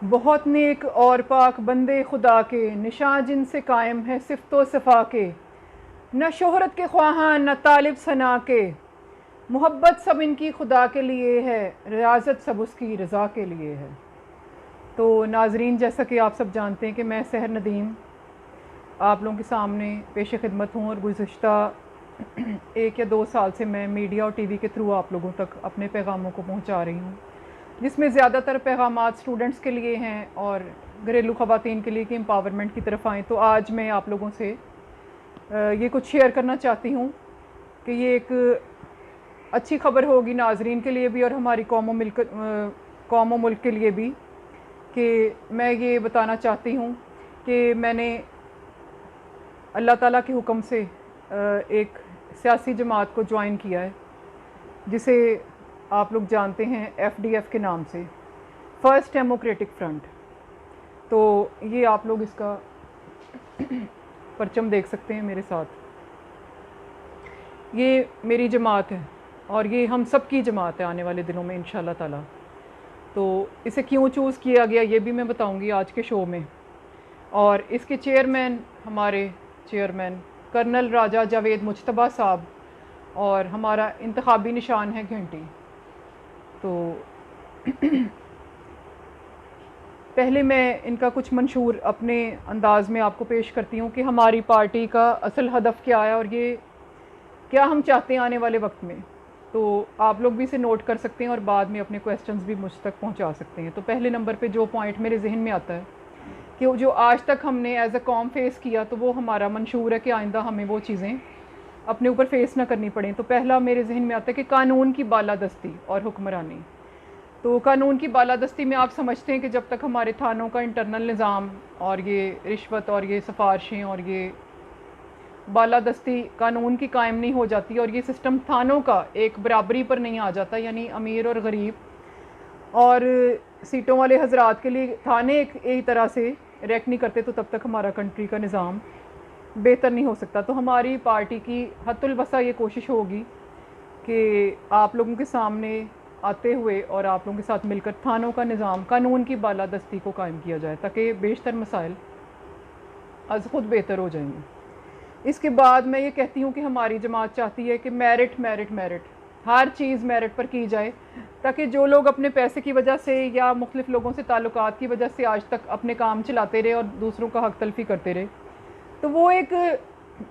بہت نیک اور پاک بندے خدا کے، نشاں جن سے قائم ہے صفت و صفا کے، نہ شہرت کے خواہاں نہ طالب ثنا کے، محبت سب ان کی خدا کے لیے ہے، ریاضت سب اس کی رضا کے لیے ہے۔ تو ناظرین، جیسا کہ آپ سب جانتے ہیں کہ میں سحر ندیم آپ لوگوں کے سامنے پیش خدمت ہوں، اور گزشتہ 1 یا 2 سال سے میں میڈیا اور ٹی وی کے تھرو آپ لوگوں تک اپنے پیغاموں کو پہنچا رہی ہوں، جس میں زیادہ تر پیغامات سٹوڈنٹس کے لیے ہیں اور گھریلو خواتین کے لیے کہ امپاورمنٹ کی طرف آئیں۔ تو آج میں آپ لوگوں سے یہ کچھ شیئر کرنا چاہتی ہوں کہ یہ ایک اچھی خبر ہوگی ناظرین کے لیے بھی اور ہماری قوم و ملک کے لیے بھی، کہ میں یہ بتانا چاہتی ہوں کہ میں نے اللہ تعالیٰ کے حکم سے ایک سیاسی جماعت کو جوائن کیا ہے، جسے آپ لوگ جانتے ہیں FDF کے نام سے، فرسٹ ڈیموکریٹک فرنٹ۔ تو یہ آپ لوگ اس کا پرچم دیکھ سکتے ہیں میرے ساتھ۔ یہ میری جماعت ہے اور یہ ہم سب کی جماعت ہے آنے والے دنوں میں انشاءاللہ تعالیٰ۔ تو اسے کیوں چوز کیا گیا یہ بھی میں بتاؤں گی آج کے شو میں۔ اور اس کے چیئرمین ہمارے چیئرمین کرنل راجہ جاوید مجتبیٰ صاحب، اور ہمارا انتخابی نشان ہے گھنٹی۔ تو پہلے میں ان کا کچھ منشور اپنے انداز میں آپ کو پیش کرتی ہوں کہ ہماری پارٹی کا اصل ہدف کیا ہے اور یہ کیا ہم چاہتے ہیں آنے والے وقت میں۔ تو آپ لوگ بھی اسے نوٹ کر سکتے ہیں اور بعد میں اپنے کویسچنز بھی مجھ تک پہنچا سکتے ہیں۔ تو پہلے نمبر پہ جو پوائنٹ میرے ذہن میں آتا ہے کہ جو آج تک ہم نے ایز اے قوم فیس کیا، تو وہ ہمارا منشور ہے کہ آئندہ ہمیں وہ چیزیں اپنے اوپر فیس نہ کرنی پڑیں۔ تو پہلا میرے ذہن میں آتا ہے کہ قانون کی بالادستی اور حکمرانی۔ تو قانون کی بالادستی میں آپ سمجھتے ہیں کہ جب تک ہمارے تھانوں کا انٹرنل نظام اور یہ رشوت اور یہ سفارشیں اور یہ بالادستی قانون کی قائم نہیں ہو جاتی اور یہ سسٹم تھانوں کا ایک برابری پر نہیں آ جاتا، یعنی امیر اور غریب اور سیٹوں والے حضرات کے لیے تھانے ایک طرح سے ریک نہیں کرتے، تو تب تک ہمارا کنٹری کا نظام بہتر نہیں ہو سکتا۔ تو ہماری پارٹی کی حد الوسع یہ کوشش ہوگی کہ آپ لوگوں کے سامنے آتے ہوئے اور آپ لوگوں کے ساتھ مل کر تھانوں کا نظام، قانون کی بالادستی کو قائم کیا جائے تاکہ بیشتر مسائل از خود بہتر ہو جائیں گے۔ اس کے بعد میں یہ کہتی ہوں کہ ہماری جماعت چاہتی ہے کہ میرٹ میرٹ میرٹ، ہر چیز میرٹ پر کی جائے، تاکہ جو لوگ اپنے پیسے کی وجہ سے یا مختلف لوگوں سے تعلقات کی وجہ سے آج تک اپنے کام چلاتے رہے اور دوسروں کا حق تلفی کرتے رہے، تو وہ ایک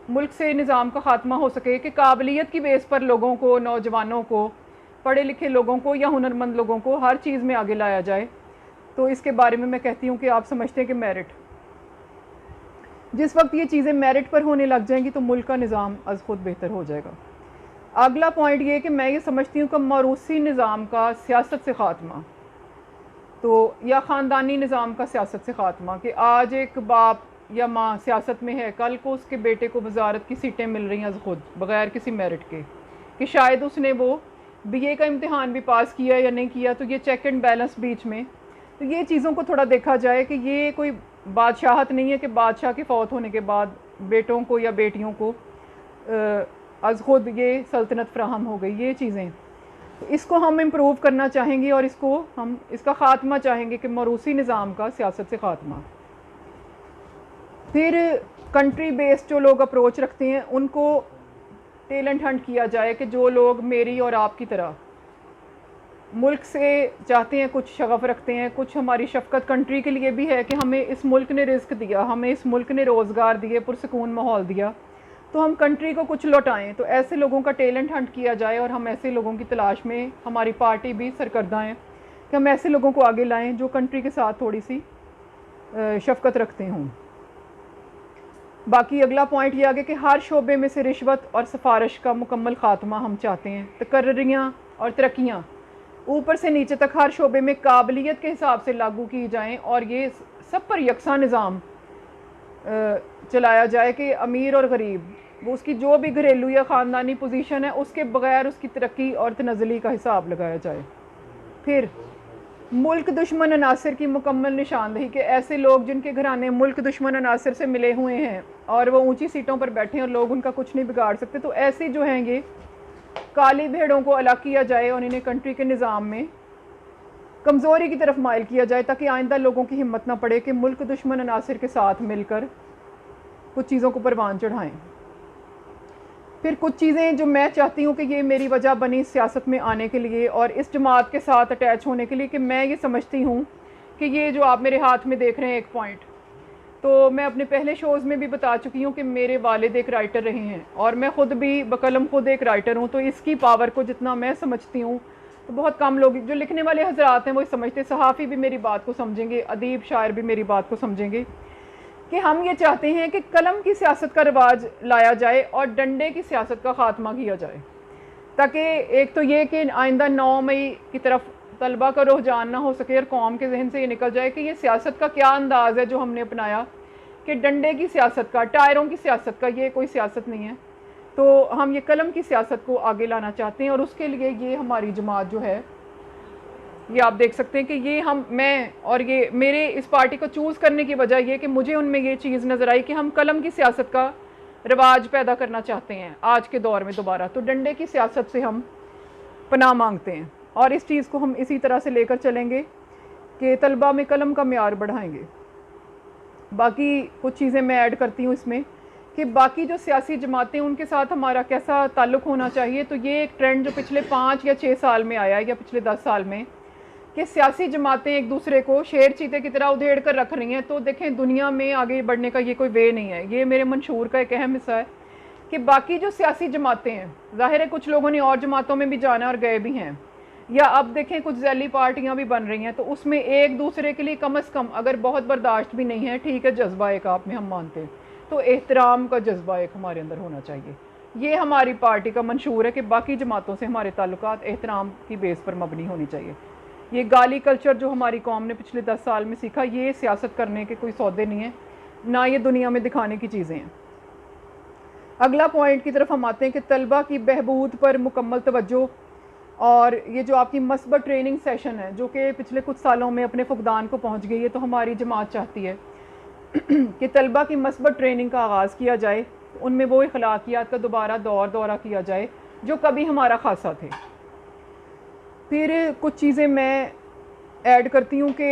ملک سے نظام کا خاتمہ ہو سکے کہ قابلیت کی بیس پر لوگوں کو، نوجوانوں کو، پڑھے لکھے لوگوں کو یا ہنرمند لوگوں کو ہر چیز میں آگے لایا جائے۔ تو اس کے بارے میں کہتی ہوں کہ آپ سمجھتے ہیں کہ میرٹ، جس وقت یہ چیزیں میرٹ پر ہونے لگ جائیں گی تو ملک کا نظام از خود بہتر ہو جائے گا۔ اگلا پوائنٹ یہ کہ میں یہ سمجھتی ہوں کہ موروثی نظام کا سیاست سے خاتمہ، تو یا خاندانی نظام کا سیاست سے خاتمہ، کہ آج ایک باپ یا ماں سیاست میں ہے، کل کو اس کے بیٹے کو وزارت کی سیٹیں مل رہی ہیں از خود بغیر کسی میرٹ کے، کہ شاید اس نے وہ BA کا امتحان بھی پاس کیا یا نہیں کیا، تو یہ چیک اینڈ بیلنس بیچ میں، تو یہ چیزوں کو تھوڑا دیکھا جائے کہ یہ کوئی بادشاہت نہیں ہے کہ بادشاہ کے فوت ہونے کے بعد بیٹوں کو یا بیٹیوں کو از خود یہ سلطنت فراہم ہو گئی۔ یہ چیزیں اس کو ہم امپروو کرنا چاہیں گے اور اس کا خاتمہ چاہیں گے کہ موروثی نظام کا سیاست سے خاتمہ۔ پھر کنٹری بیس جو لوگ اپروچ رکھتے ہیں ان کو ٹیلنٹ ہنٹ کیا جائے، کہ جو لوگ میری اور آپ کی طرح ملک سے چاہتے ہیں، کچھ شغف رکھتے ہیں، کچھ ہماری شفقت کنٹری کے لیے بھی ہے کہ ہمیں اس ملک نے رزق دیا، ہمیں اس ملک نے روزگار دیے، پرسکون ماحول دیا، تو ہم کنٹری کو کچھ لوٹائیں۔ تو ایسے لوگوں کا ٹیلنٹ ہنٹ کیا جائے اور ہم ایسے لوگوں کی تلاش میں، ہماری پارٹی بھی سرکردہ ہیں کہ ہم ایسے لوگوں کو آگے لائیں جو کنٹری کے ساتھ تھوڑی سی شفقت رکھتے ہوں۔ باقی اگلا پوائنٹ یہ آگے کہ ہر شعبے میں سے رشوت اور سفارش کا مکمل خاتمہ ہم چاہتے ہیں۔ تقرریاں اور ترقیاں اوپر سے نیچے تک ہر شعبے میں قابلیت کے حساب سے لاگو کی جائیں اور یہ سب پر یکساں نظام چلایا جائے کہ امیر اور غریب، وہ اس کی جو بھی گھریلو یا خاندانی پوزیشن ہے اس کے بغیر اس کی ترقی اور تنزلی کا حساب لگایا جائے۔ پھر ملک دشمن عناصر کی مکمل نشاندہی، کہ ایسے لوگ جن کے گھرانے ملک دشمن عناصر سے ملے ہوئے ہیں اور وہ اونچی سیٹوں پر بیٹھے ہیں اور لوگ ان کا کچھ نہیں بگاڑ سکتے، تو ایسے جو ہیں یہ کالی بھیڑوں کو الگ کیا جائے اور انہیں کنٹری کے نظام میں کمزوری کی طرف مائل کیا جائے تاکہ آئندہ لوگوں کی ہمت نہ پڑے کہ ملک دشمن عناصر کے ساتھ مل کر کچھ چیزوں کو پروان چڑھائیں۔ پھر کچھ چیزیں جو میں چاہتی ہوں کہ یہ میری وجہ بنی سیاست میں آنے کے لیے اور اس جماعت کے ساتھ اٹیچ ہونے کے لیے، کہ میں یہ سمجھتی ہوں کہ یہ جو آپ میرے ہاتھ میں دیکھ رہے ہیں ایک پوائنٹ، تو میں اپنے پہلے شوز میں بھی بتا چکی ہوں کہ میرے والد ایک رائٹر رہے ہیں اور میں خود بھی بقلم خود ایک رائٹر ہوں، تو اس کی پاور کو جتنا میں سمجھتی ہوں تو بہت کم لوگ جو لکھنے والے حضرات ہیں وہ سمجھتے، صحافی بھی میری بات کو سمجھیں گے، ادیب شاعر بھی میری بات کو سمجھیں گے، کہ ہم یہ چاہتے ہیں کہ قلم کی سیاست کا رواج لایا جائے اور ڈنڈے کی سیاست کا خاتمہ کیا جائے، تاکہ ایک تو یہ کہ آئندہ 9 مئی کی طرف طلبہ کا رجحان نہ ہو سکے اور قوم کے ذہن سے یہ نکل جائے کہ یہ سیاست کا کیا انداز ہے جو ہم نے اپنایا، کہ ڈنڈے کی سیاست کا، ٹائروں کی سیاست کا، یہ کوئی سیاست نہیں ہے۔ تو ہم یہ قلم کی سیاست کو آگے لانا چاہتے ہیں اور اس کے لیے یہ ہماری جماعت جو ہے، یہ آپ دیکھ سکتے ہیں کہ یہ میں اور یہ میرے اس پارٹی کو چوز کرنے کی وجہ یہ کہ مجھے ان میں یہ چیز نظر آئی کہ ہم قلم کی سیاست کا رواج پیدا کرنا چاہتے ہیں آج کے دور میں دوبارہ، تو ڈنڈے کی سیاست سے ہم پناہ مانگتے ہیں اور اس چیز کو ہم اسی طرح سے لے کر چلیں گے کہ طلبہ میں قلم کا معیار بڑھائیں گے۔ باقی کچھ چیزیں میں ایڈ کرتی ہوں اس میں کہ باقی جو سیاسی جماعتیں ان کے ساتھ ہمارا کیسا تعلق ہونا چاہیے، تو یہ ایک ٹرینڈ جو پچھلے 5 یا 6 سال میں آیا ہے یا پچھلے 10 سال میں، کہ سیاسی جماعتیں ایک دوسرے کو شیر چیتے کی طرح ادھیڑ کر رکھ رہی ہیں، تو دیکھیں دنیا میں آگے بڑھنے کا یہ کوئی وے نہیں ہے۔ یہ میرے منشور کا ایک اہم حصہ ہے کہ باقی جو سیاسی جماعتیں ہیں، ظاہر ہے کچھ لوگوں نے اور جماعتوں میں بھی جانا اور گئے بھی ہیں، یا اب دیکھیں کچھ ذیلی پارٹیاں بھی بن رہی ہیں، تو اس میں ایک دوسرے کے لیے کم از کم اگر بہت برداشت بھی نہیں ہے، ٹھیک ہے، جذبہ ایک آپ میں ہم مانتے ہیں، تو احترام کا جذبہ ایک ہمارے اندر ہونا چاہیے۔ یہ ہماری پارٹی کا منشور ہے کہ باقی جماعتوں سے ہمارے تعلقات احترام کی بیس پر مبنی ہونی چاہیے۔ یہ گالی کلچر جو ہماری قوم نے پچھلے 10 سال میں سیکھا، یہ سیاست کرنے کے کوئی سودے نہیں ہیں، نہ یہ دنیا میں دکھانے کی چیزیں ہیں۔ اگلا پوائنٹ کی طرف ہم آتے ہیں کہ طلبہ کی بہبود پر مکمل توجہ، اور یہ جو آپ کی مثبت ٹریننگ سیشن ہے جو کہ پچھلے کچھ سالوں میں اپنے فقدان کو پہنچ گئی ہے، تو ہماری جماعت چاہتی ہے کہ طلبہ کی مثبت ٹریننگ کا آغاز کیا جائے، ان میں وہ اخلاقیات کا دوبارہ دورہ کیا جائے جو کبھی ہمارا خاصہ تھے۔ پھر کچھ چیزیں میں ایڈ کرتی ہوں کہ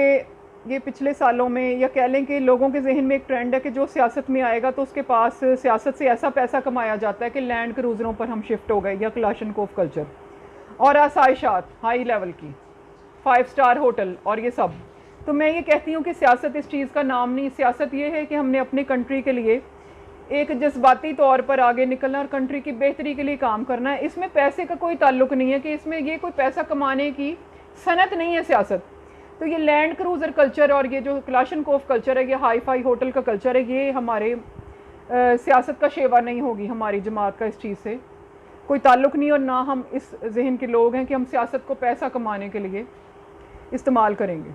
یہ پچھلے سالوں میں، یا کہہ لیں کہ لوگوں کے ذہن میں ایک ٹرینڈ ہے کہ جو سیاست میں آئے گا تو اس کے پاس سیاست سے ایسا پیسہ کمایا جاتا ہے کہ لینڈ کروزروں پر ہم شفٹ ہو گئے، یا کلاشنکوف کلچر اور آسائشات ہائی لیول کی 5 اسٹار ہوٹل اور یہ سب۔ تو میں یہ کہتی ہوں کہ سیاست اس چیز کا نام نہیں، سیاست یہ ہے کہ ہم نے اپنی کنٹری کے لیے ایک جذباتی طور پر آگے نکلنا اور کنٹری کی بہتری کے لیے کام کرنا ہے۔ اس میں پیسے کا کوئی تعلق نہیں ہے، کہ اس میں یہ کوئی پیسہ کمانے کی صنعت نہیں ہے سیاست۔ تو یہ لینڈ کروزر کلچر اور یہ جو کلاشنکوف کلچر ہے، یہ ہائی فائی ہوٹل کا کلچر ہے، یہ ہمارے سیاست کا شیوا نہیں ہوگی، ہماری جماعت کا اس چیز سے کوئی تعلق نہیں، اور نہ ہم اس ذہن کے لوگ ہیں کہ ہم سیاست کو پیسہ کمانے کے لیے استعمال کریں گے۔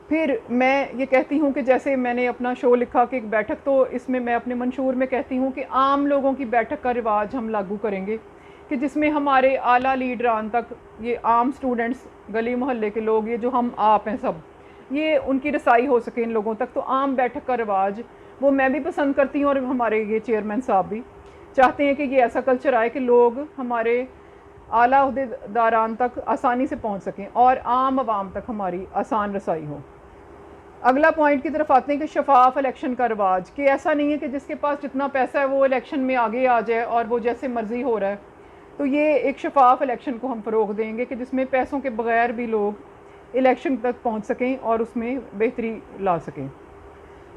پھر میں یہ کہتی ہوں کہ جیسے میں نے اپنا شو لکھا کہ ایک بیٹھک، تو اس میں میں اپنے منشور میں کہتی ہوں کہ عام لوگوں کی بیٹھک کا رواج ہم لاگو کریں گے، کہ جس میں ہمارے اعلیٰ لیڈران تک، یہ عام سٹوڈنٹس، گلی محلے کے لوگ، یہ جو ہم آپ ہیں سب، یہ ان کی رسائی ہو سکے ان لوگوں تک۔ تو عام بیٹھک کا رواج وہ میں بھی پسند کرتی ہوں، اور ہمارے یہ چیئرمین صاحب بھی چاہتے ہیں کہ یہ ایسا کلچر آئے کہ لوگ ہمارے اعلیٰ عہدیداران تک آسانی سے پہنچ سکیں اور عام عوام تک ہماری آسان رسائی ہو۔ اگلا پوائنٹ کی طرف آتے ہیں کہ شفاف الیکشن کا رواج، کہ ایسا نہیں ہے کہ جس کے پاس جتنا پیسہ ہے وہ الیکشن میں آگے آ جائے اور وہ جیسے مرضی ہو رہا ہے۔ تو یہ ایک شفاف الیکشن کو ہم فروغ دیں گے کہ جس میں پیسوں کے بغیر بھی لوگ الیکشن تک پہنچ سکیں اور اس میں بہتری لا سکیں۔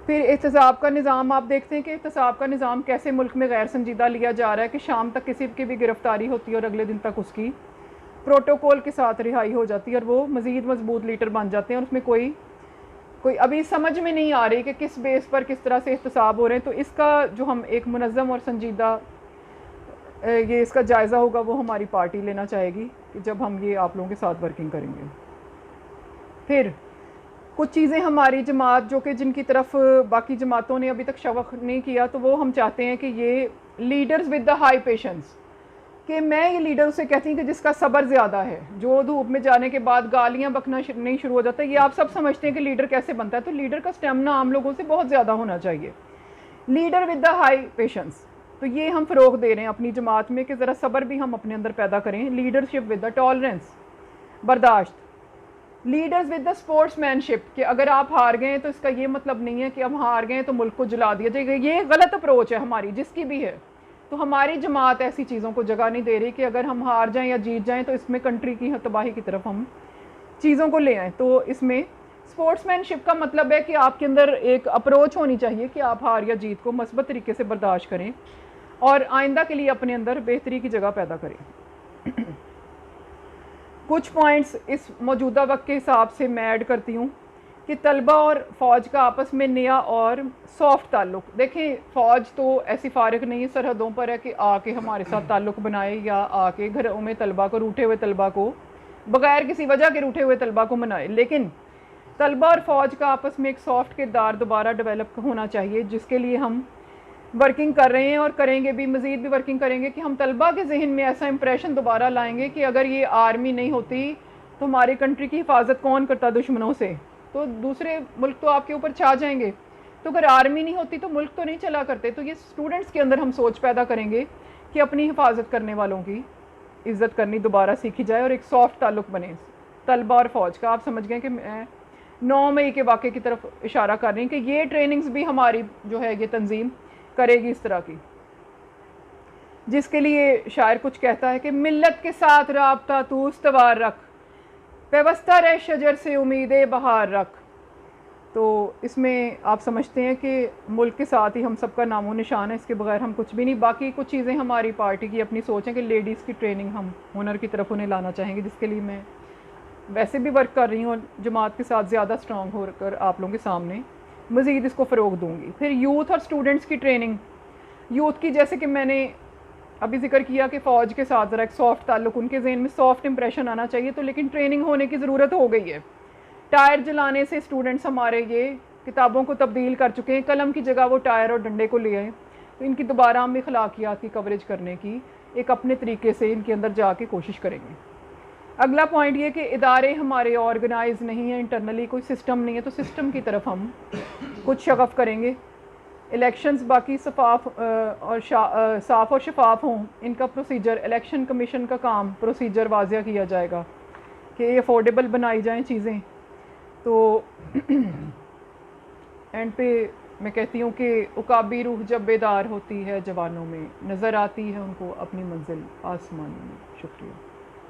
پھر احتساب کا نظام، آپ دیکھتے ہیں کہ احتساب کا نظام کیسے ملک میں غیر سنجیدہ لیا جا رہا ہے، کہ شام تک کسی کی بھی گرفتاری ہوتی ہے اور اگلے دن تک اس کی پروٹوکول کے ساتھ رہائی ہو جاتی ہے اور وہ مزید مضبوط لیڈر بن جاتے ہیں، اور اس میں کوئی ابھی سمجھ میں نہیں آ رہی کہ کس بیس پر کس طرح سے احتساب ہو رہے ہیں۔ تو اس کا جو ہم ایک منظم اور سنجیدہ یہ اس کا جائزہ ہوگا وہ ہماری پارٹی لینا چاہے گی کہ جب ہم یہ آپ لوگوں کے ساتھ ورکنگ کریں گے۔ پھر کچھ چیزیں ہماری جماعت جو کہ جن کی طرف باقی جماعتوں نے ابھی تک شوق نہیں کیا، تو وہ ہم چاہتے ہیں کہ یہ leaders with the high patience, کہ میں یہ لیڈر اسے کہتی ہوں کہ جس کا صبر زیادہ ہے، جو دھوپ میں جانے کے بعد گالیاں بکنا نہیں شروع ہو جاتا۔ یہ آپ سب سمجھتے ہیں کہ لیڈر کیسے بنتا ہے، تو لیڈر کا اسٹیمنا عام لوگوں سے بہت زیادہ ہونا چاہیے، leader with the high patience. تو یہ ہم فروغ دے رہے ہیں اپنی جماعت میں کہ ذرا صبر بھی ہم اپنے اندر پیدا کریں، لیڈرشپ ود دا ٹالرنس، برداشت۔ لیڈرز ود دا اسپورٹس مین شپ، کہ اگر آپ ہار گئے ہیں تو اس کا یہ مطلب نہیں ہے کہ ہم ہار گئے ہیں تو ملک کو جلا دیا جائے گا. یہ غلط اپروچ ہے ہماری، جس کی بھی ہے. تو ہماری جماعت ایسی چیزوں کو جگہ نہیں دے رہی کہ اگر ہم ہار جائیں یا جیت جائیں تو اس میں کنٹری کی تباہی کی طرف ہم چیزوں کو لے آئیں. تو اس میں اسپورٹس مین شپ کا مطلب ہے کہ آپ کے اندر ایک اپروچ ہونی چاہیے کہ آپ ہار یا جیت کو مثبت طریقے سے برداشت کریں اور آئندہ کے لیے اپنے اندر بہتری کی جگہ پیدا کریں. کچھ پوائنٹس اس موجودہ وقت کے حساب سے میں ایڈ کرتی ہوں کہ طلبہ اور فوج کا آپس میں نیا اور سافٹ تعلق. دیکھیں فوج تو ایسی فارغ نہیں ہے سرحدوں پر ہے کہ آ کے ہمارے ساتھ تعلق بنائے یا آ کے گھروں میں طلبہ کو، روٹھے ہوئے طلبہ کو، بغیر کسی وجہ کے روٹھے ہوئے طلبہ کو منائے. لیکن طلبہ اور فوج کا آپس میں ایک سافٹ کردار دوبارہ ڈیولپ ہونا چاہیے، جس کے لیے ہم ورکنگ کر رہے ہیں اور کریں گے بھی، مزید بھی ورکنگ کریں گے کہ ہم طلبہ کے ذہن میں ایسا امپریشن دوبارہ لائیں گے کہ اگر یہ آرمی نہیں ہوتی تو ہماری کنٹری کی حفاظت کون کرتا دشمنوں سے، تو دوسرے ملک تو آپ کے اوپر چھا جائیں گے. تو اگر آرمی نہیں ہوتی تو ملک تو نہیں چلا کرتے. تو یہ اسٹوڈنٹس کے اندر ہم سوچ پیدا کریں گے کہ اپنی حفاظت کرنے والوں کی عزت کرنی دوبارہ سیکھی جائے اور ایک سافٹ تعلق بنے طلبہ اور فوج کا. آپ سمجھ گئے کہ میں 9 مئی کے واقعے کی طرف اشارہ کر رہی ہوں کہ یہ ٹریننگز بھی ہماری جو ہے یہ تنظیم کرے گی اس طرح کی، جس کے لیے شاعر کچھ کہتا ہے کہ ملت کے ساتھ رابطہ تو استوار رکھ، پیوستہ رہ شجر سے امید بہار رکھ. تو اس میں آپ سمجھتے ہیں کہ ملک کے ساتھ ہی ہم سب کا نام و نشان ہے، اس کے بغیر ہم کچھ بھی نہیں. باقی کچھ چیزیں ہماری پارٹی کی اپنی سوچ ہیں کہ لیڈیز کی ٹریننگ ہم ہنر کی طرف انہیں لانا چاہیں گے، جس کے لیے میں ویسے بھی ورک کر رہی ہوں اور جماعت کے ساتھ زیادہ اسٹرانگ ہو کر آپ لوگوں کے سامنے مزید اس کو فروغ دوں گی. پھر یوتھ اور اسٹوڈنٹس کی ٹریننگ. یوتھ کی جیسے کہ میں نے ابھی ذکر کیا کہ فوج کے ساتھ ذرا ایک سافٹ تعلق، ان کے ذہن میں سافٹ امپریشن آنا چاہیے. تو لیکن ٹریننگ ہونے کی ضرورت ہو گئی ہے. ٹائر جلانے سے اسٹوڈنٹس ہمارے یہ کتابوں کو تبدیل کر چکے ہیں، قلم کی جگہ وہ ٹائر اور ڈنڈے کو لے آئیں. تو ان کی دوبارہ ہم اخلاقیات کی کوریج کرنے کی ایک اپنے طریقے سے ان کے اندر جا کے کوشش کریں گے. اگلا پوائنٹ یہ کہ ادارے ہمارے آرگنائز نہیں ہیں، انٹرنلی کوئی سسٹم نہیں ہے، تو سسٹم کی طرف ہم کچھ شغف کریں گے. الیکشنز باقی صاف اور شفاف ہوں، ان کا پروسیجر، الیکشن کمیشن کا کام پروسیجر واضح کیا جائے گا کہ افورڈیبل بنائی جائیں چیزیں. تو اینڈ پہ میں کہتی ہوں کہ عقابی روح جب بیدار ہوتی ہے جوانوں میں، نظر آتی ہے ان کو اپنی منزل آسمانوں میں. شکریہ.